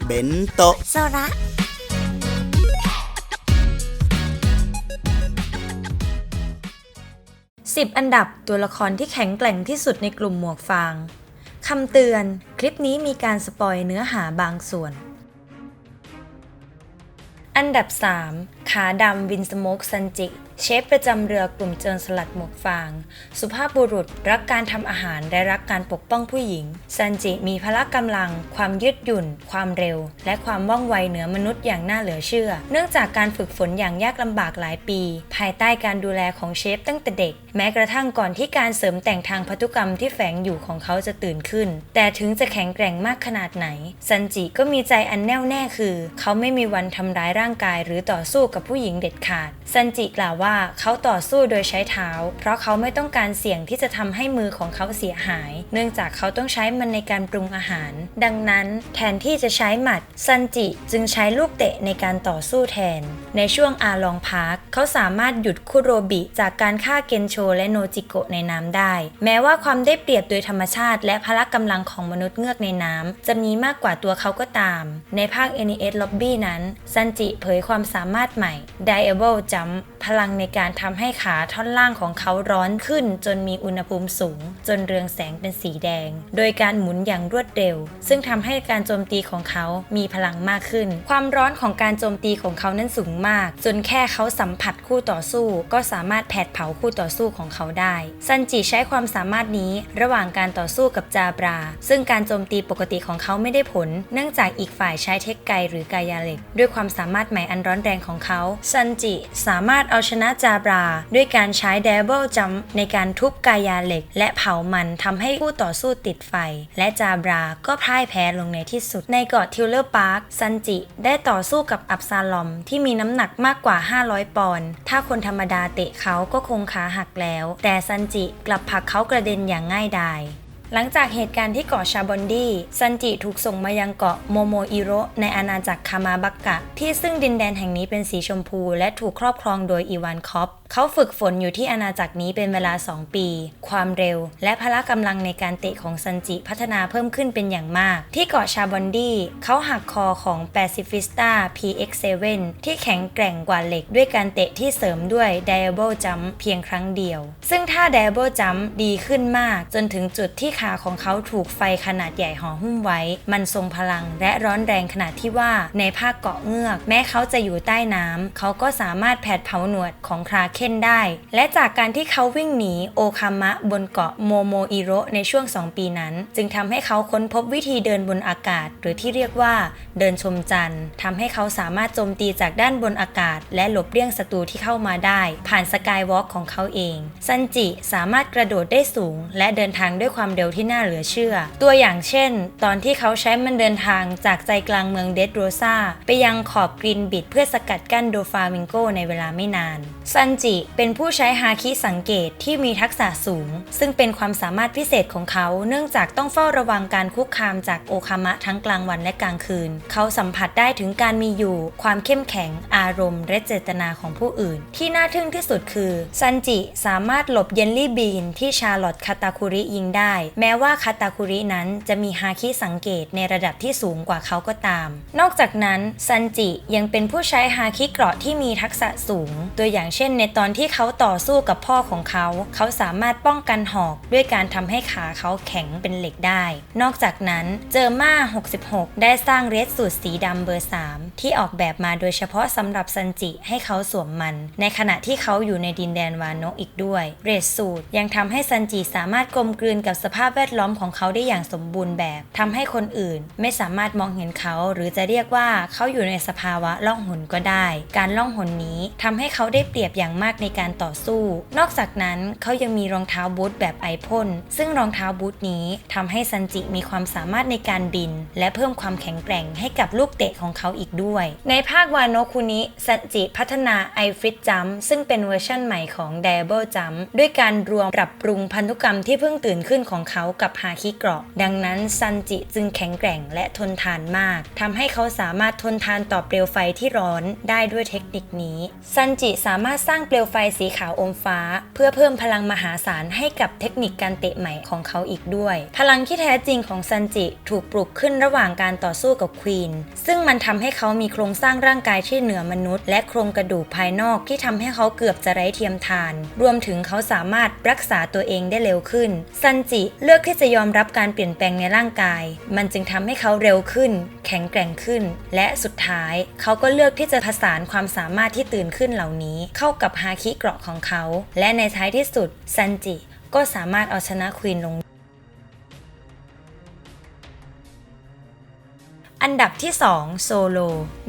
เบนโตะโซระ10 อันดับตัวละครที่แข็งแกร่งที่สุดในกลุ่มหมวกฟางคำเตือนคลิปนี้มีการสปอยเนื้อหาบางส่วนอันดับ 3 ขาดำวินสโมกซันจิเชฟประจำเรือกลุ่มโจรสลัดหมวกฟางสุภาพบุรุษรักการทำอาหารและรักการปกป้องผู้หญิงซันจิมีพละกำลังความยืดหยุ่นความเร็วและความว่องไวเหนือมนุษย์อย่างน่าเหลือเชื่อเนื่องจากการฝึกฝนอย่างยากลำบากหลายปีภายใต้การดูแลของเชฟตั้งแต่เด็กแม้กระทั่งก่อนที่การเสริมแต่งทางพันธุกรรมที่แฝงอยู่ของเขาจะตื่นขึ้นแต่ถึงจะแข็งแกร่งมากขนาดไหนซันจิก็มีใจอันแน่วแน่คือเขาไม่มีวันทำร้ายร่างกายหรือต่อสู้กับผู้หญิงเด็ดขาดซันจิกล่าวว่าเขาต่อสู้โดยใช้เท้าเพราะเขาไม่ต้องการเสี่ยงที่จะทำให้มือของเขาเสียหายเนื่องจากเขาต้องใช้มันในการปรุงอาหารดังนั้นแทนที่จะใช้หมัดซันจิจึงใช้ลูกเตะในการต่อสู้แทนในช่วงอาลองพาร์คเขาสามารถหยุดคุโรบิจากการฆ่าเกนโชและโนจิโกะในน้ำได้แม้ว่าความได้เปรียบโดยธรรมชาติและพละกำลังของมนุษย์เงือกในน้ำจะมีมากกว่าตัวเขาก็ตามในภาค NES Lobby นั้นซันจิเผยความสามารถใหม่ Diable Jump พลังในการทำให้ขาท่อนล่างของเขาร้อนขึ้นจนมีอุณหภูมิสูงจนเรืองแสงเป็นสีแดงโดยการหมุนอย่างรวดเร็วซึ่งทำให้การโจมตีของเขามีพลังมากขึ้นความร้อนของการโจมตีของเขานั้นสูงมากจนแค่เขาสัมผัสคู่ต่อสู้ก็สามารถแผดเผาคู่ต่อสู้ของเขาได้ซันจิใช้ความสามารถนี้ระหว่างการต่อสู้กับจาบราซึ่งการโจมตีปกติของเขาไม่ได้ผลเนื่องจากอีกฝ่ายใช้เทคไกหรือกายาเหล็กด้วยความสามารถใหม่อันร้อนแรงของเขาซันจิสามารถเอาชนะจาบราด้วยการใช้ Double Jump ในการทุบกายาเหล็กและเผามันทำให้คู่ต่อสู้ติดไฟและจาบราก็พ่ายแพ้ลงในที่สุดในเกาะทิลเลอร์พาร์คซันจิได้ต่อสู้กับอับซาลอมที่มีน้ำหนักมากกว่า500ปอนด์ถ้าคนธรรมดาเตะเขาก็คงขาหักแล้วแต่ซันจิกลับผลักเขากระเด็นอย่างง่ายดายหลังจากเหตุการณ์ที่เกาะชาบอนดีซันจิถูกส่งมายังเกาะโมโมอิโระในอาณาจักรคามาบักกะที่ซึ่งดินแดนแห่งนี้เป็นสีชมพูและถูกครอบครองโดยอีวานคอปเขาฝึกฝนอยู่ที่อาณาจักรนี้เป็นเวลา2 ปีความเร็วและพละกำลังในการเตะของซันจิพัฒนาเพิ่มขึ้นเป็นอย่างมากที่เกาะชาบอนดีเขาหักคอของแปซิฟิสตา PX7 ที่แข็งแกร่งกว่าเหล็กด้วยการเตะที่เสริมด้วย Double Jump เพียงครั้งเดียวซึ่งถ้า Double Jump ดีขึ้นมากจนถึงจุดที่ขาของเขาถูกไฟขนาดใหญ่ห่อหุ้มไว้มันทรงพลังและร้อนแรงขนาดที่ว่าในภาคเกาะเงือกแม้เขาจะอยู่ใต้น้ำเขาก็สามารถแผดเผาหนวดของคราเคนได้และจากการที่เขาวิ่งหนีโอคามะบนเกาะโมโมอิโระในช่วง2 ปีนั้นจึงทำให้เขาค้นพบวิธีเดินบนอากาศหรือที่เรียกว่าเดินชมจันทร์ทำให้เขาสามารถโจมตีจากด้านบนอากาศและหลบเลี่ยงศัตรูที่เข้ามาได้ผ่านสกายวอล์กของเขาเองซันจิสามารถกระโดดได้สูงและเดินทางด้วยความเร็วที่น่าเหลือเชื่อตัวอย่างเช่นตอนที่เขาใช้มันเดินทางจากใจกลางเมืองเดดโรซาไปยังขอบกรีนบิดเพื่อสกัดกั้นโดฟาวิงโกในเวลาไม่นานซันจิเป็นผู้ใช้ฮาคิสังเกตที่มีทักษะสูงซึ่งเป็นความสามารถพิเศษของเขาเนื่องจากต้องเฝ้าระวังการคุกคามจากโอคามะทั้งกลางวันและกลางคืนเขาสัมผัสได้ถึงการมีอยู่ความเข้มแข็งอารมณ์และเจตนาของผู้อื่นที่น่าทึ่งที่สุดคือซันจิสามารถหลบเยลลี่บีนที่ชาร์ลอตคาตาคุริยิงได้แม้ว่าคาตาคุรินั้นจะมีฮาคิสังเกตในระดับที่สูงกว่าเขาก็ตามนอกจากนั้นซันจิยังเป็นผู้ใช้ฮาคิเกราะที่มีทักษะสูงตัวอย่างเช่นในตอนที่เขาต่อสู้กับพ่อของเขาสามารถป้องกันหอกด้วยการทำให้ขาเขาแข็งเป็นเหล็กได้นอกจากนั้นเจอม่า66ได้สร้างเรดสูทสีดำเบอร์3ที่ออกแบบมาโดยเฉพาะสำหรับซันจิให้เขาสวมมันในขณะที่เขาอยู่ในดินแดนวาโนะอีกด้วยเรดสูทยังทำให้ซันจิสามารถกลมกลืนกับสภาพแวดล้อมของเขาได้อย่างสมบูรณ์แบบทำให้คนอื่นไม่สามารถมองเห็นเขาหรือจะเรียกว่าเขาอยู่ในสภาวะล่องหนก็ได้การล่องหนนี้ทำให้เขาได้เปรียบอย่างมากในการต่อสู้นอกจากนั้นเขายังมีรองเท้าบูทแบบไอพ่นซึ่งรองเท้าบูทนี้ทำให้ซันจิมีความสามารถในการบินและเพิ่มความแข็งแกร่งให้กับลูกเตะของเขาอีกด้วย ด้วย ในภาควาโนะคุนิซันจิพัฒนาไอฟริตจัมป์ซึ่งเป็นเวอร์ชั่นใหม่ของ Double Jump ด้วยการรวมปรับปรุงพันธุกรรมที่เพิ่งตื่นขึ้นของเขากับฮาคิเกราะดังนั้นซันจิจึงแข็งแกร่งและทนทานมากทำให้เขาสามารถทนทานต่อเปลวไฟที่ร้อนได้ด้วยเทคนิคนี้ซันจิสามารถสร้างเปลวไฟสีขาวอมฟ้าเพื่อเพิ่มพลังมหาศาลให้กับเทคนิคการเตะใหม่ของเขาอีกด้วยพลังที่แท้จริงของซันจิถูกปลุกขึ้นระหว่างการต่อสู้กับควีนซึ่งมันทำให้เขามีโครงสร้างร่างกายที่เหนือมนุษย์และโครงกระดูกภายนอกที่ทำให้เขาเกือบจะไร้เทียมทานรวมถึงเขาสามารถรักษาตัวเองได้เร็วขึ้นซันจิเลือกที่จะยอมรับการเปลี่ยนแปลงในร่างกายมันจึงทำให้เขาเร็วขึ้นแข็งแกร่งขึ้นและสุดท้ายเขาก็เลือกที่จะผสานความสามารถที่ตื่นขึ้นเหล่านี้เข้ากับฮาคิเกราะของเขาและในท้ายที่สุดซันจิก็สามารถเอาชนะควีนลงอันดับที่2โซโล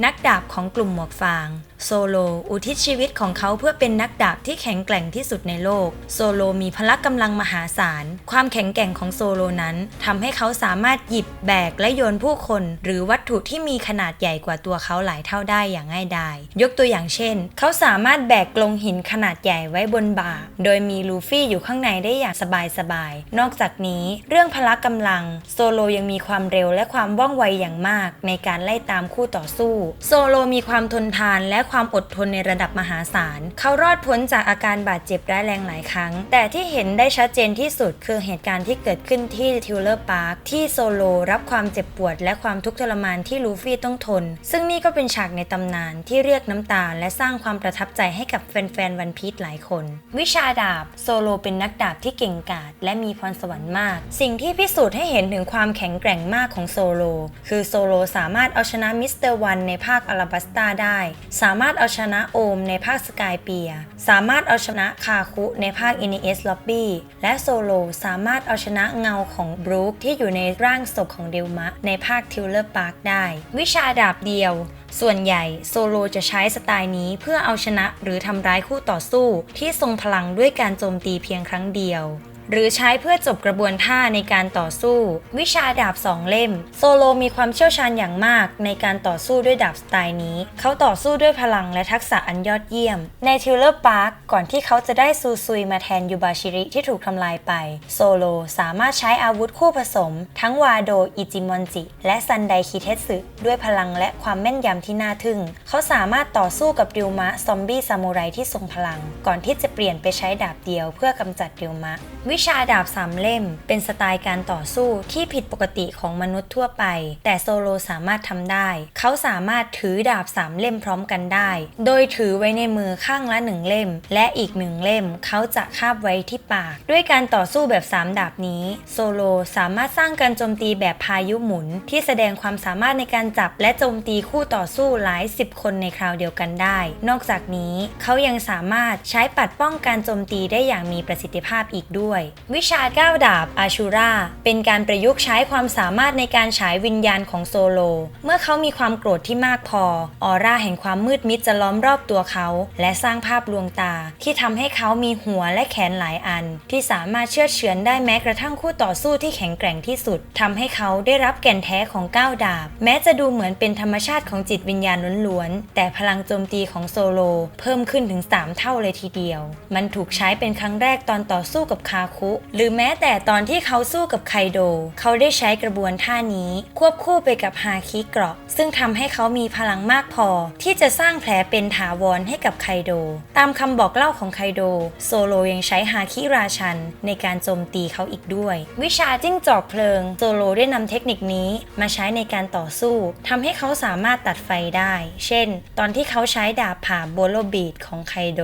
นักดาบของกลุ่มหมวกฟางโซโลอุทิศชีวิตของเขาเพื่อเป็นนักดาบที่แข็งแกร่งที่สุดในโลกโซโลมีพละกำลังมหาศาลความแข็งแกร่งของโซโลนั้นทำให้เขาสามารถหยิบแบกและโยนผู้คนหรือวัตถุที่มีขนาดใหญ่กว่าตัวเขาหลายเท่าได้อย่างง่ายดายยกตัวอย่างเช่นเขาสามารถแบกกลงหินขนาดใหญ่ไว้บนบ่าโดยมีลูฟี่อยู่ข้างในได้อย่างสบายๆนอกจากนี้เรื่องพละกำลังโซโลยังมีความเร็วและความว่องไวอย่างมากในการไล่ตามคู่ต่อสู้โซโลมีความทนทานและความอดทนในระดับมหาศาลเขารอดพ้นจากอาการบาดเจ็บร้ายแรงหลายครั้งแต่ที่เห็นได้ชัดเจนที่สุดคือเหตุการณ์ที่เกิดขึ้นที่ทิวเลอร์พาร์คที่โซโลรับความเจ็บปวดและความทุกข์ทรมานที่ลูฟี่ต้องทนซึ่งนี่ก็เป็นฉากในตำนานที่เรียกน้ำตาและสร้างความประทับใจให้กับแฟนๆวันพีซหลายคนวิชาดาบโซโลเป็นนักดาบที่เก่งกาจและมีพรสวรรค์มากสิ่งที่พิสูจน์ให้เห็นถึงความแข็งแกร่งมากของโซโลคือโซโลสามารถเอาชนะมิสเตอร์วันในภาคอาราบัสตาได้สามารถเอาชนะโอมในภาคสกายเปียสามารถเอาชนะคาคุในภาค NES Lobby และโซโลสามารถเอาชนะเงาของบรูคที่อยู่ในร่างศพของเดลมะในภาคทิวเลอร์พาร์คได้วิชาดาบเดียวส่วนใหญ่โซโลจะใช้สไตล์นี้เพื่อเอาชนะหรือทำร้ายคู่ต่อสู้ที่ทรงพลังด้วยการโจมตีเพียงครั้งเดียวหรือใช้เพื่อจบกระบวนท่าในการต่อสู้วิชาดาบ2เล่มโซโลมีความเชี่ยวชาญอย่างมากในการต่อสู้ด้วยดาบสไตล์นี้เขาต่อสู้ด้วยพลังและทักษะอันยอดเยี่ยมในทิวเลอร์พาร์คก่อนที่เขาจะได้ซูซุยมาแทนยูบาชิริที่ถูกทำลายไปโซโลสามารถใช้อาวุธคู่ผสมทั้งวาโดอิจิมอนจิและซันไดคิเทสึด้วยพลังและความแม่นยำที่น่าทึ่งเขาสามารถต่อสู้กับริวมะซอมบี้ซามูไรที่ทรงพลังก่อนที่จะเปลี่ยนไปใช้ดาบเดียวเพื่อกำจัดริวมะวิชาดาบ3เล่มเป็นสไตล์การต่อสู้ที่ผิดปกติของมนุษย์ทั่วไปแต่โซโลสามารถทำได้เขาสามารถถือดาบ3เล่มพร้อมกันได้โดยถือไว้ในมือข้างละ1เล่มและอีก1เล่มเขาจะคาบไว้ที่ปากด้วยการต่อสู้แบบ3ดาบนี้โซโลสามารถสร้างการโจมตีแบบพายุหมุนที่แสดงความสามารถในการจับและโจมตีคู่ต่อสู้หลาย10คนในคราวเดียวกันได้นอกจากนี้เขายังสามารถใช้ปัดป้องการโจมตีได้อย่างมีประสิทธิภาพอีกด้วยวิชา9ดาบอาชูราเป็นการประยุกต์ใช้ความสามารถในการฉายวิญญาณของโซโลเมื่อเขามีความโกรธที่มากพอออร่าแห่งความมืดมิดจะล้อมรอบตัวเขาและสร้างภาพลวงตาที่ทำให้เขามีหัวและแขนหลายอันที่สามารถเชือดเฉือนได้แม้กระทั่งคู่ต่อสู้ที่แข็งแกร่งที่สุดทำให้เขาได้รับแก่นแท้ของ9ดาบแม้จะดูเหมือนเป็นธรรมชาติของจิตวิญญาณล้วนๆแต่พลังโจมตีของโซโลเพิ่มขึ้นถึง3เท่าเลยทีเดียวมันถูกใช้เป็นครั้งแรกตอนต่อสู้กับคาคุหรือแม้แต่ตอนที่เขาสู้กับไคโดเขาได้ใช้กระบวนท่านี้ควบคู่ไปกับฮาคิเกราะซึ่งทำให้เขามีพลังมากพอที่จะสร้างแผลเป็นถาวรให้กับไคโดตามคำบอกเล่าของไคโดโซโลยังใช้ฮาคิราชันในการโจมตีเขาอีกด้วยวิชาจิ้งจอกเพลิงโซโลได้นำเทคนิคนี้มาใช้ในการต่อสู้ทำให้เขาสามารถตัดไฟได้เช่นตอนที่เขาใช้ดาบผ่าโบโลบีดของไคโด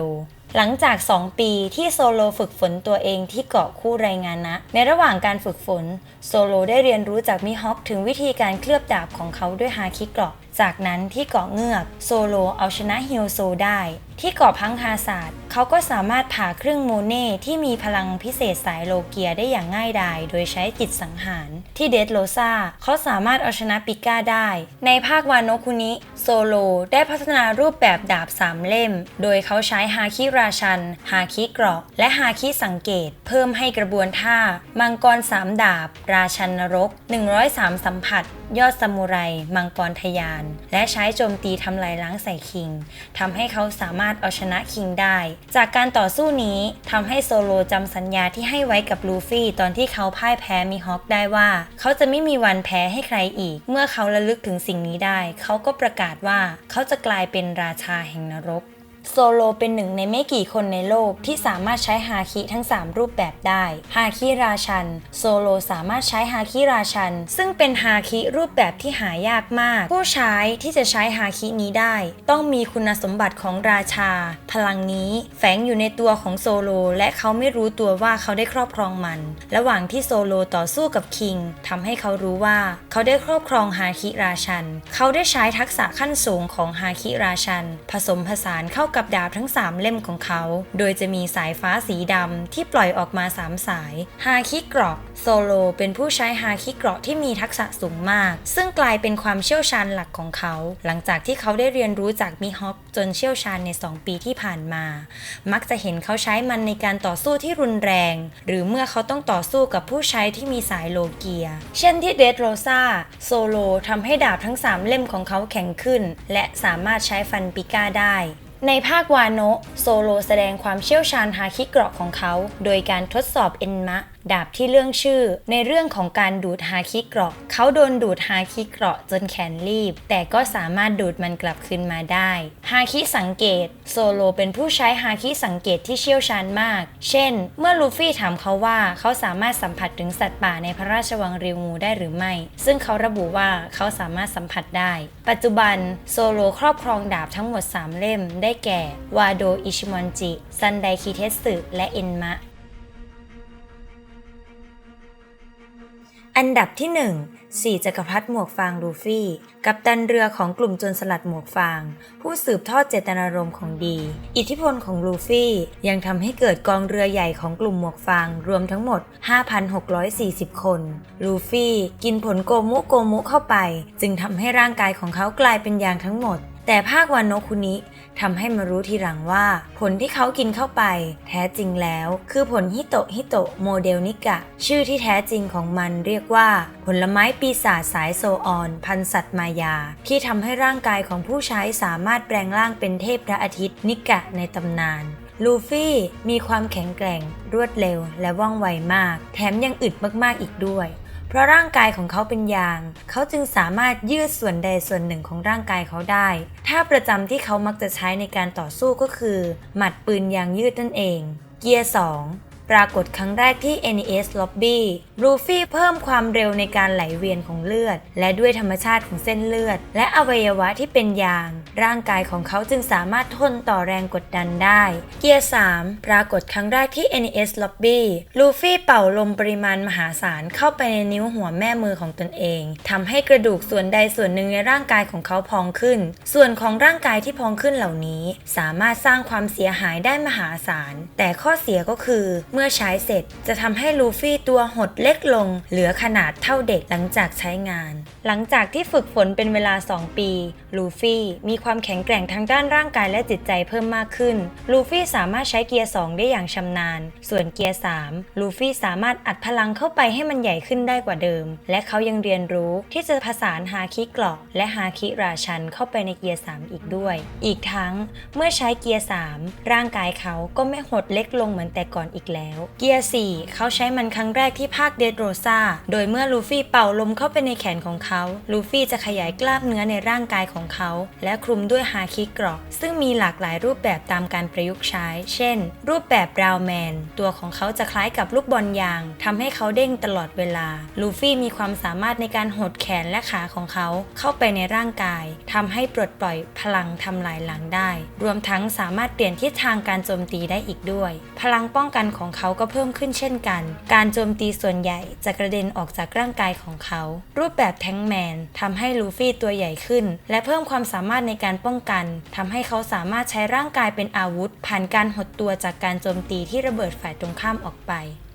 หลังจาก2ปีที่โซโลฝึกฝนตัวเองที่เกาะคู่ไรงานนะในระหว่างการฝึกฝนโซโลได้เรียนรู้จากมิฮอคถึงวิธีการเคลือบดาบของเขาด้วยฮาคิเกราะจากนั้นที่เกาะเงือกโซโลเอาชนะฮิโยโซได้ที่เกาะพังฮาศาสตร์เขาก็สามารถผ่าครึ่งโมเน่ที่มีพลังพิเศษสายโลเกียได้อย่างง่ายดายโดยใช้จิตสังหารที่เดดโรซาเขาสามารถเอาชนะปิก้าได้ในภาควาโนะคุนิโซโลได้พัฒนารูปแบบดาบ3เล่มโดยเขาใช้ฮาคิราชันฮาคิเกราะและฮาคิสังเกตเพิ่มให้กระบวนท่ามังกร3ดาบราชันนรก103สัมผัสยอดซามูไรมังกรทยาน และใช้โจมตีทำลายล้างใส่คิงทำให้เขาสามารถเอาชนะคิงได้จากการต่อสู้นี้ทำให้โซโลจำสัญญาที่ให้ไว้กับลูฟี่ตอนที่เขาพ่ายแพ้มีฮอคได้ว่าเขาจะไม่มีวันแพ้ให้ใครอีกเมื่อเขาระลึกถึงสิ่งนี้ได้เขาก็ประกาศว่าเขาจะกลายเป็นราชาแห่งนรกโซโลเป็นหนึ่งในไม่กี่คนในโลกที่สามารถใช้ฮาคิทั้ง3รูปแบบได้ฮาคิราชันโซโลสามารถใช้ฮาคิราชันซึ่งเป็นฮาคิรูปแบบที่หายากมากผู้ใช้ที่จะใช้ฮาคินี้ได้ต้องมีคุณสมบัติของราชาพลังนี้แฝงอยู่ในตัวของโซโลและเขาไม่รู้ตัวว่าเขาได้ครอบครองมันระหว่างที่โซโลต่อสู้กับคิงทำให้เขารู้ว่าเขาได้ครอบครองฮาคิราชันเขาได้ใช้ทักษะขั้นสูงของฮาคิราชันผสมผสานเข้ากับดาบทั้ง3เล่มของเขาโดยจะมีสายฟ้าสีดำที่ปล่อยออกมา3สายฮาคิเกราะโซโลเป็นผู้ใช้ฮาคิเกราะที่มีทักษะสูงมากซึ่งกลายเป็นความเชี่ยวชาญหลักของเขาหลังจากที่เขาได้เรียนรู้จากมิฮอคจนเชี่ยวชาญใน2ปีที่ผ่านมามักจะเห็นเขาใช้มันในการต่อสู้ที่รุนแรงหรือเมื่อเขาต้องต่อสู้กับผู้ใช้ที่มีสายโลเกียเช่นที่เดดโรซาโซโลทำให้ดาบทั้ง3เล่มของเขาแข็งขึ้นและสามารถใช้ฟันปิก้าได้ในภาควาโนะโซโลแสดงความเชี่ยวชาญฮาคิเกราะของเขาโดยการทดสอบเอ็นมะดาบที่เรื่องชื่อในเรื่องของการดูดฮาคิเกราะเขาโดนดูดฮาคิเกราะจนแขนรีบแต่ก็สามารถดูดมันกลับคืนมาได้ฮาคิสังเกตโซโลเป็นผู้ใช้ฮาคิสังเกตที่เชี่ยวชาญมากเช่นเมื่อลูฟี่ถามเขาว่าเขาสามารถสัมผัสถึงสัตว์ป่าในพระราชวังริวงูได้หรือไม่ซึ่งเขาระบุว่าเขาสามารถสัมผัสได้ปัจจุบันโซโลครอบครองดาบทั้งหมด3เล่มได้แก่วาโดอิชิมอนจิซันไดคิเทสึและเอ็นมะอันดับที่1 4จักรพรรดิหมวกฟางลูฟี่กัปตันเรือของกลุ่มโจรสลัดหมวกฟางผู้สืบทอดเจตนารมณ์ของดีอิทธิพลของลูฟี่ยังทำให้เกิดกองเรือใหญ่ของกลุ่มหมวกฟางรวมทั้งหมด 5,640 คนลูฟี่กินผลโกมุเข้าไปจึงทำให้ร่างกายของเขากลายเป็นยางทั้งหมดแต่ภาควาโนะคุนิทำให้มารู้ทีหลังว่าผลที่เขากินเข้าไปแท้จริงแล้วคือผลฮิโตะโมเดลนิกะชื่อที่แท้จริงของมันเรียกว่าผลไม้ปีศาจสายโซออนพันสัตว์มายาที่ทำให้ร่างกายของผู้ใช้สามารถแปลงร่างเป็นเทพพระอาทิตย์นิกะในตำนานลูฟี่มีความแข็งแกร่งรวดเร็วและว่องไวมากแถมยังอึดมากๆอีกด้วยเพราะร่างกายของเขาเป็นยางเขาจึงสามารถยืดส่วนใดส่วนหนึ่งของร่างกายเขาได้ท่าประจำที่เขามักจะใช้ในการต่อสู้ก็คือหมัดปืนยางยืดนั่นเองเกียร์ 2ปรากฏครั้งแรกที่ NES Lobby ลูฟี่เพิ่มความเร็วในการไหลเวียนของเลือดและด้วยธรรมชาติของเส้นเลือดและอวัยวะที่เป็นยางร่างกายของเขาจึงสามารถทนต่อแรงกดดันได้เกียร์ 3ปรากฏครั้งแรกที่ NES Lobby ลูฟี่เป่าลมปริมาณมหาศาลเข้าไปในนิ้วหัวแม่มือของตนเองทำให้กระดูกส่วนใดส่วนหนึ่งในร่างกายของเขาพองขึ้นส่วนของร่างกายที่พองขึ้นเหล่านี้สามารถสร้างความเสียหายได้มหาศาลแต่ข้อเสียก็คือเมื่อใช้เสร็จจะทำให้ลูฟี่ตัวหดเล็กลงเหลือขนาดเท่าเด็กหลังจากใช้งานหลังจากที่ฝึกฝนเป็นเวลา2ปีลูฟี่มีความแข็งแกร่งทางด้านร่างกายและจิตใจเพิ่มมากขึ้นลูฟี่สามารถใช้เกียร์2ได้อย่างชำนาญส่วนเกียร์3ลูฟี่สามารถอัดพลังเข้าไปให้มันใหญ่ขึ้นได้กว่าเดิมและเขายังเรียนรู้ที่จะผสานฮาคิเกราะและฮาคิราชันเข้าไปในเกียร์3อีกด้วยอีกทั้งเมื่อใช้เกียร์3ร่างกายเขาก็ไม่หดเล็กลงเหมือนแต่ก่อนอีกแล้วเกียร์4เขาใช้มันครั้งแรกที่ภาคเดดโรซาโดยเมื่อลูฟี่เป่าลมเข้าไปในแขนของเขาลูฟี่จะขยายกล้ามเนื้อในร่างกายของเขาและคลุมด้วยฮาคิเกราะซึ่งมีหลากหลายรูปแบบตามการประยุกต์ใช้เช่นรูปแบบบราวน์แมนตัวของเขาจะคล้ายกับลูกบอลยางทำให้เขาเด้งตลอดเวลาลูฟี่มีความสามารถในการหดแขนและขาของเขาเข้าไปในร่างกายทำให้ปลดปล่อยพลังทำลายล้างได้รวมทั้งสามารถเปลี่ยนทิศทางการโจมตีได้อีกด้วยพลังป้องกันของเขาก็เพิ่มขึ้นเช่นกันการโจมตีส่วนใหญ่จะกระเด็นออกจากร่างกายของเขารูปแบบแทงก์แมนทำให้ลูฟี่ตัวใหญ่ขึ้นและเพิ่มความสามารถในการป้องกันทำให้เขาสามารถใช้ร่างกายเป็นอาวุธผ่านการหดตัวจากการโจมตีที่ระเบิดฝ่ายตรงข้ามออกไป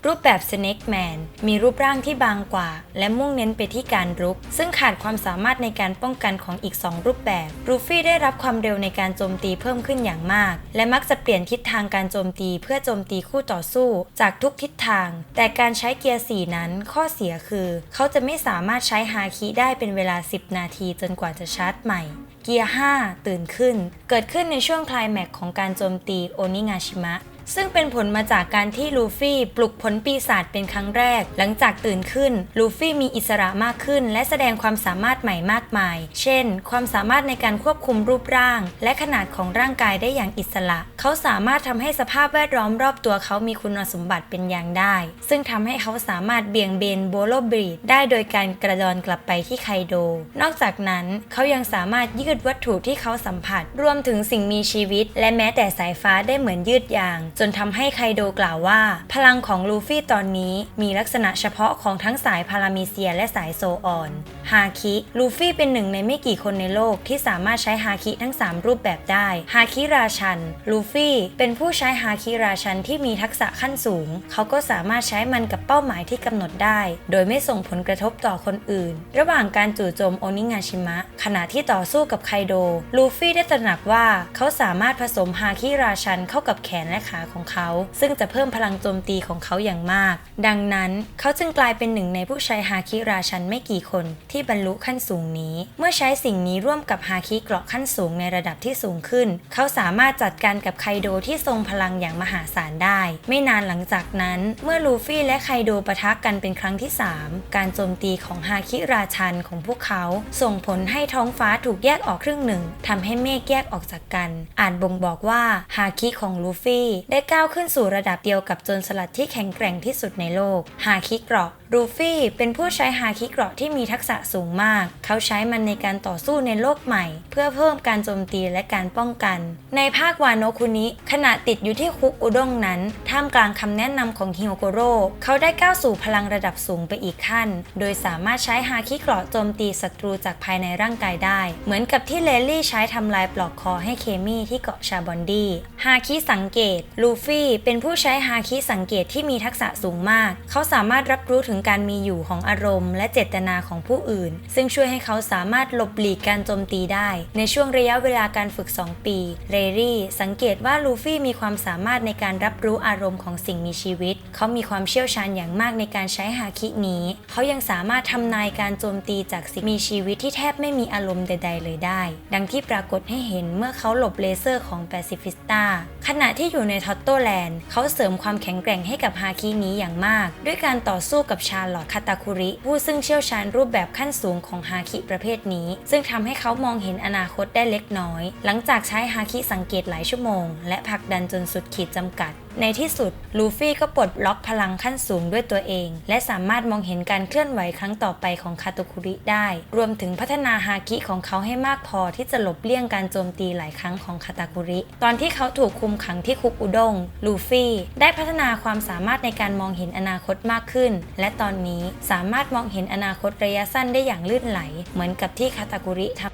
รูปแบบ Snake Man มีรูปร่างที่บางกว่าและมุ่งเน้นไปที่การรุกซึ่งขาดความสามารถในการป้องกันของอีก2รูปแบบลูฟี่ได้รับความเร็วในการโจมตีเพิ่มขึ้นอย่างมากและมักจะเปลี่ยนทิศทางการโจมตีเพื่อโจมตีคู่ต่อสู้จากทุกทิศทางแต่การใช้เกียร์4นั้นข้อเสียคือเขาจะไม่สามารถใช้ฮาคิได้เป็นเวลา10นาทีจนกว่าจะชาร์จใหม่เกียร์5ตื่นขึ้นเกิดขึ้นในช่วงไคลแม็กซ์ของการโจมตีโอนิงาชิมะซึ่งเป็นผลมาจากการที่ลูฟี่ปลุกผลปีศาจเป็นครั้งแรกหลังจากตื่นขึ้นลูฟี่มีอิสระมากขึ้นและแสดงความสามารถใหม่มากมายเช่นความสามารถในการควบคุมรูปร่างและขนาดของร่างกายได้อย่างอิสระเขาสามารถทำให้สภาพแวดล้อมรอบตัวเขามีคุณสมบัติเป็นอย่างได้ซึ่งทำให้เขาสามารถเบี่ยงเบนโบโลบรีดได้โดยการกระดอนกลับไปที่ไคโดนอกจากนั้นเขายังสามารถยืดวัตถุที่เขาสัมผัสรวมถึงสิ่งมีชีวิตและแม้แต่สายฟ้าได้เหมือนยืดยางจนทำให้ไคโดกล่าวว่าพลังของลูฟี่ตอนนี้มีลักษณะเฉพาะของทั้งสายพารามีเซียและสายโซออนฮาคิลูฟี่เป็นหนึ่งในไม่กี่คนในโลกที่สามารถใช้ฮาคิทั้ง3รูปแบบได้ฮาคิราชันลูฟี่เป็นผู้ใช้ฮาคิราชันที่มีทักษะขั้นสูงเขาก็สามารถใช้มันกับเป้าหมายที่กำหนดได้โดยไม่ส่งผลกระทบต่อคนอื่นระหว่างการจู่โจมโอนิงาชิมะขณะที่ต่อสู้กับไคโดลูฟี่ได้ตระหนักว่าเขาสามารถผสมฮาคิราชันเข้ากับแขนและขาของเขาซึ่งจะเพิ่มพลังโจมตีของเขาอย่างมากดังนั้นเขาจึงกลายเป็นหนึ่งในผู้ใช้ฮาคิราชันไม่กี่คนที่บรรลุขั้นสูงนี้เมื่อใช้สิ่งนี้ร่วมกับฮาคิเกราะขั้นสูงในระดับที่สูงขึ้นเขาสามารถจัดการกับไคโดที่ทรงพลังอย่างมหาศาลได้ไม่นานหลังจากนั้นเมื่อลูฟี่และไคโดปะทะกันเป็นครั้งที่3การโจมตีของฮาคิราชันของพวกเขาส่งผลให้ท้องฟ้าถูกแยกออกครึ่งหนึ่งทำให้เมฆแยกออกจากกันอาจบ่งบอกว่าฮาคิของลูฟี่ได้ก้าวขึ้นสู่ระดับเดียวกับโจรสลัดที่แข็งแกร่งที่สุดในโลกฮาคิเกราะลูฟี่เป็นผู้ใช้ฮาคิเกราะที่มีทักษะสูงมากเขาใช้มันในการต่อสู้ในโลกใหม่เพื่อเพิ่มการโจมตีและการป้องกันในภาควาโนะคุนิขณะติดอยู่ที่คุกอุด้งนั้นท่ามกลางคำแนะนำของฮิโอโกโร่เขาได้ก้าวสู่พลังระดับสูงไปอีกขั้นโดยสามารถใช้ฮาคิเกราะโจมตีศัตรูจากภายในร่างกายได้เหมือนกับที่เลลี่ใช้ทำลายปลอกคอให้เคมี่ที่เกาะชาบอนดี้ฮาคิสังเกตลูฟี่เป็นผู้ใช้ฮาคิสังเกตที่มีทักษะสูงมากเขาสามารถรับรู้ถึงการมีอยู่ของอารมณ์และเจตนาของผู้อื่นซึ่งช่วยให้เขาสามารถหลบหลีกการโจมตีได้ในช่วงระยะเวลาการฝึก2ปีเรรี่สังเกตว่าลูฟี่มีความสามารถในการรับรู้อารมณ์ของสิ่งมีชีวิตเขามีความเชี่ยวชาญอย่างมากในการใช้ฮาคินี้เขายังสามารถทำนายการโจมตีจากสิ่งมีชีวิตที่แทบไม่มีอารมณ์ใดๆเลยได้ดังที่ปรากฏให้เห็นเมื่อเขาหลบเลเซอร์ของแปซิฟิสตาขณะที่อยู่ในทอตโตแลนด์เขาเสริมความแข็งแกร่งให้กับฮาคินี้อย่างมากด้วยการต่อสู้กับชาร์ลอตคาตาคุริผู้ซึ่งเชี่ยวชาญรูปแบบขั้นสูงของฮาคิประเภทนี้ซึ่งทำให้เขามองเห็นอนาคตได้เล็กน้อยหลังจากใช้ฮาคิสังเกตหลายชั่วโมงและผลักดันจนสุดขีดจำกัดในที่สุดลูฟี่ก็ปลดล็อกพลังขั้นสูงด้วยตัวเองและสามารถมองเห็นการเคลื่อนไหวครั้งต่อไปของคาโตคุริได้รวมถึงพัฒนาฮาคิของเขาให้มากพอที่จะหลบเลี่ยงการโจมตีหลายครั้งของคาตาคุริตอนที่เขาถูกคุมขังที่คุกอุด้งลูฟี่ได้พัฒนาความสามารถในการมองเห็นอนาคตมากขึ้นและตอนนี้สามารถมองเห็นอนาคตระยะสั้นได้อย่างลื่นไหลเหมือนกับที่คาตาคุริทำ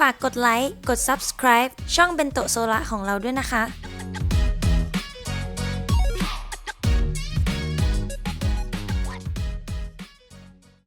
ฝากกดไลค์ กด Subscribe ช่องเบนโตะโซระของเราด้วยนะคะ